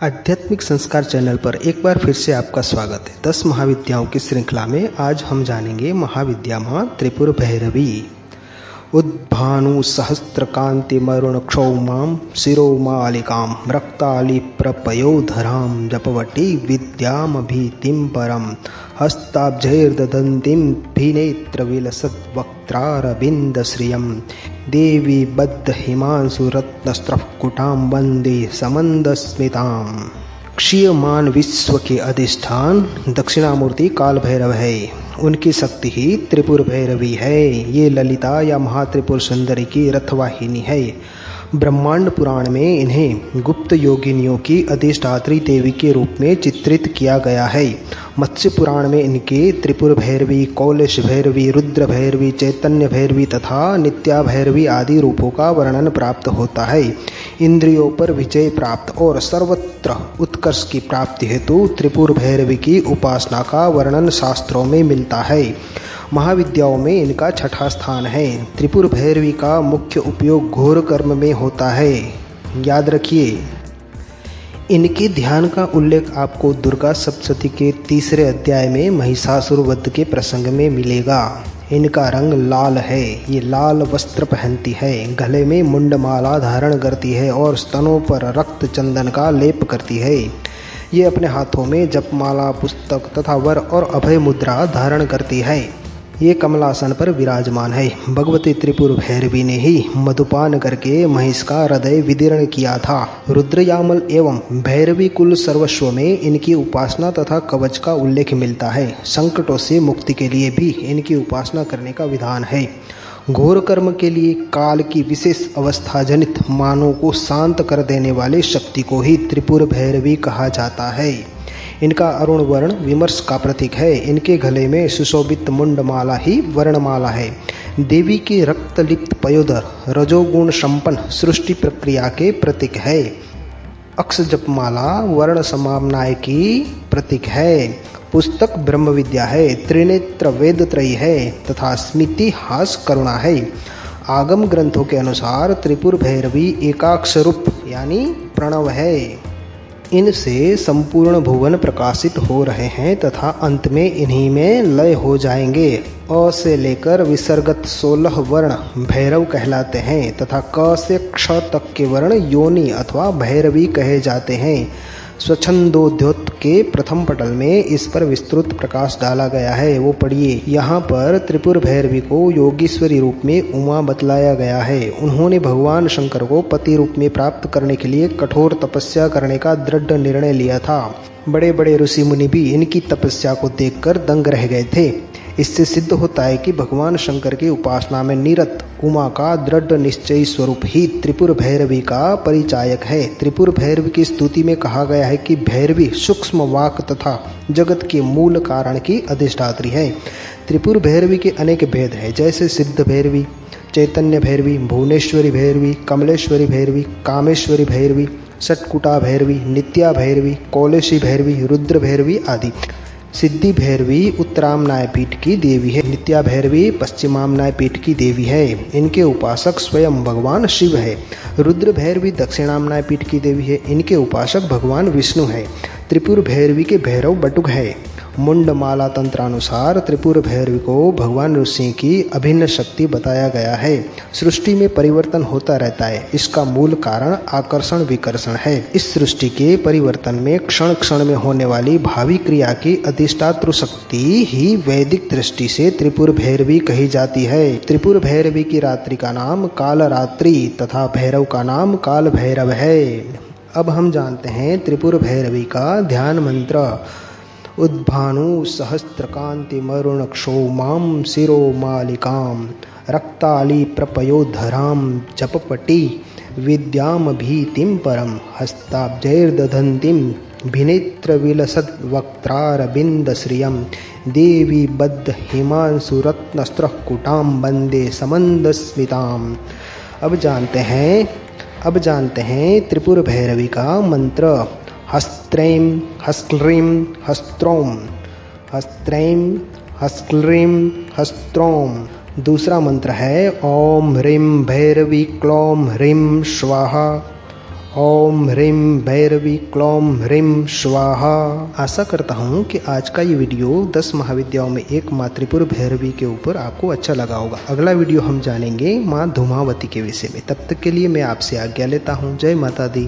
आध्यात्मिक संस्कार चैनल पर एक बार फिर से आपका स्वागत है। 10 महाविद्याओं की श्रृंखला में आज हम जानेंगे महाविद्या माँ त्रिपुर भैरवी। उद्भानु सहस्त्रकांति मरुण क्षौमां शिरोमालिकां रक्ताली प्रपयोधरां जपवटी विद्यामभीतिं परम हस्ताब्जैर्ददन्तीं भिनेत्रविलसद्वक्त्रारविन्दश्रियं देवी बद्ध हिमांशुरत्नस्रःकुटां वन्दे समन्दस्मिताम्। क्षीयमान विश्व के अधिष्ठान दक्षिणामूर्ति काल भैरव है। उनकी शक्ति ही त्रिपुर भैरवी है। ये ललिता या महात्रिपुर सुंदरी की रथवाहिनी है। ब्रह्मांड पुराण में इन्हें गुप्त योगिनियों की अधिष्ठात्री देवी के रूप में चित्रित किया गया है। मत्स्य पुराण में इनके त्रिपुर भैरवी, कौलेश भैरवी, रुद्र भैरवी, चैतन्य भैरवी तथा नित्या भैरवी आदि रूपों का वर्णन प्राप्त होता है। इंद्रियों पर विजय प्राप्त और सर्वत्र उत्कर्ष की प्राप्ति हेतु त्रिपुर भैरवी की उपासना का वर्णन शास्त्रों में मिलता है। महाविद्याओं में इनका छठा स्थान है। त्रिपुर भैरवी का मुख्य उपयोग घोर कर्म में होता है। याद रखिए, इनके ध्यान का उल्लेख आपको दुर्गा सप्तशती के 3 अध्याय में महिषासुर वध के प्रसंग में मिलेगा। इनका रंग लाल है। ये लाल वस्त्र पहनती है, गले में मुंडमाला धारण करती है और स्तनों पर रक्त चंदन का लेप करती है। ये अपने हाथों में जपमाला, पुस्तक तथा वर और अभय मुद्रा धारण करती है। ये कमलासन पर विराजमान है। भगवती त्रिपुर भैरवी ने ही मधुपान करके महिष का हृदय विदीर्ण किया था। रुद्रयामल एवं भैरवी कुल सर्वस्व में इनकी उपासना तथा कवच का उल्लेख मिलता है। संकटों से मुक्ति के लिए भी इनकी उपासना करने का विधान है। घोर कर्म के लिए काल की विशेष अवस्था जनित मानों को शांत कर देने वाले शक्ति को ही त्रिपुर भैरवी कहा जाता है। इनका अरुण वर्ण विमर्श का प्रतीक है। इनके गले में सुशोभित मुंडमाला ही वर्णमाला है। देवी के रक्तलिप्त पयोधर रजोगुण संपन्न सृष्टि प्रक्रिया के प्रतीक है। अक्ष जपमाला वर्ण समामनाय की प्रतीक है। पुस्तक ब्रह्म विद्या है। त्रिनेत्र वेद त्रयी है तथा स्मृति हास करुणा है। आगम ग्रंथों के अनुसार त्रिपुर भैरवी एकाक्षरूप यानी प्रणव है। इनसे संपूर्ण भुवन प्रकाशित हो रहे हैं तथा अंत में इन्हीं में लय हो जाएंगे। अ से लेकर विसर्गत 16 वर्ण भैरव कहलाते हैं तथा क से क्ष तक के वर्ण योनि अथवा भैरवी कहे जाते हैं। स्वच्छंदोद्योत के प्रथम पटल में इस पर विस्तृत प्रकाश डाला गया है, वो पढ़िए। यहाँ पर त्रिपुर भैरवी को योगीश्वरी रूप में उमा बतलाया गया है। उन्होंने भगवान शंकर को पति रूप में प्राप्त करने के लिए कठोर तपस्या करने का दृढ़ निर्णय लिया था। बड़े बड़े ऋषि मुनि भी इनकी तपस्या को देखकर दंग रह गए थे। इससे सिद्ध होता है कि भगवान शंकर की उपासना में निरत उमा का दृढ़ निश्चयी स्वरूप ही त्रिपुर भैरवी का परिचायक है। त्रिपुर भैरवी की स्तुति में कहा गया है कि भैरवी सूक्ष्म वाक तथा जगत के मूल कारण की अधिष्ठात्री है। त्रिपुर भैरवी के अनेक भेद हैं, जैसे सिद्ध भैरवी, चैतन्य भैरवी, भुवनेश्वरी भैरवी, कमलेश्वरी भैरवी, कामेश्वरी भैरवी, षटकुटा भैरवी, नित्या भैरवी, कौलेशी भैरवी, रुद्र भैरवी आदि। सिद्धि भैरवी उत्तरामनाय पीठ की देवी है। नित्या भैरवी पश्चिमामनाय पीठ की देवी है। इनके उपासक स्वयं भगवान शिव है। रुद्र भैरवी दक्षिणामनाय पीठ की देवी है। इनके उपासक भगवान विष्णु है। त्रिपुर भैरवी के भैरव बटुक है। मुंडमाला तंत्रानुसार त्रिपुर भैरवी को भगवान ऋषि की अभिन्न शक्ति बताया गया है। सृष्टि में परिवर्तन होता रहता है। इसका मूल कारण आकर्षण विकर्षण है। इस सृष्टि के परिवर्तन में क्षण क्षण में होने वाली भावी क्रिया की अधिष्ठातृ शक्ति ही वैदिक दृष्टि से त्रिपुर भैरवी कही जाती है। त्रिपुर भैरवी की रात्रि का नाम काल रात्रि तथा भैरव का नाम काल भैरव है। अब हम जानते हैं त्रिपुर भैरवी का ध्यान मंत्र। उद्भानु सहस्त्रकांति मरुण क्षौमां शिरोमालिकां रक्ताली प्रपयोधरां जपपटी विद्यामभीतिं परम हस्ताब्जैर्दधन्तीं भिनेत्रविलसद्वक्त्रारविन्दश्रियं देवी बद्ध हिमांशुरत्नस्रःकुटां वन्दे समन्दस्मिताम्। अब जानते हैं त्रिपुर भैरवी का मंत्र। हस्त्रैं हस्क्लीं हस्त्रौं, हस्त्रैं हस्क्लीं हस्त्रौं। दूसरा मंत्र है ओम ह्रीं भैरवी क्लौं ह्रीं स्वाहा, ओम ह्रीम भैरवी क्लौम ह्रीम स्वाहा। आशा करता हूँ कि आज का ये वीडियो 10 महाविद्याओं में एक माँ त्रिपुर भैरवी के ऊपर आपको अच्छा लगा होगा। अगला वीडियो हम जानेंगे माँ धूमावती के विषय में। तब तक के लिए मैं आपसे आज्ञा लेता हूँ। जय माता दी।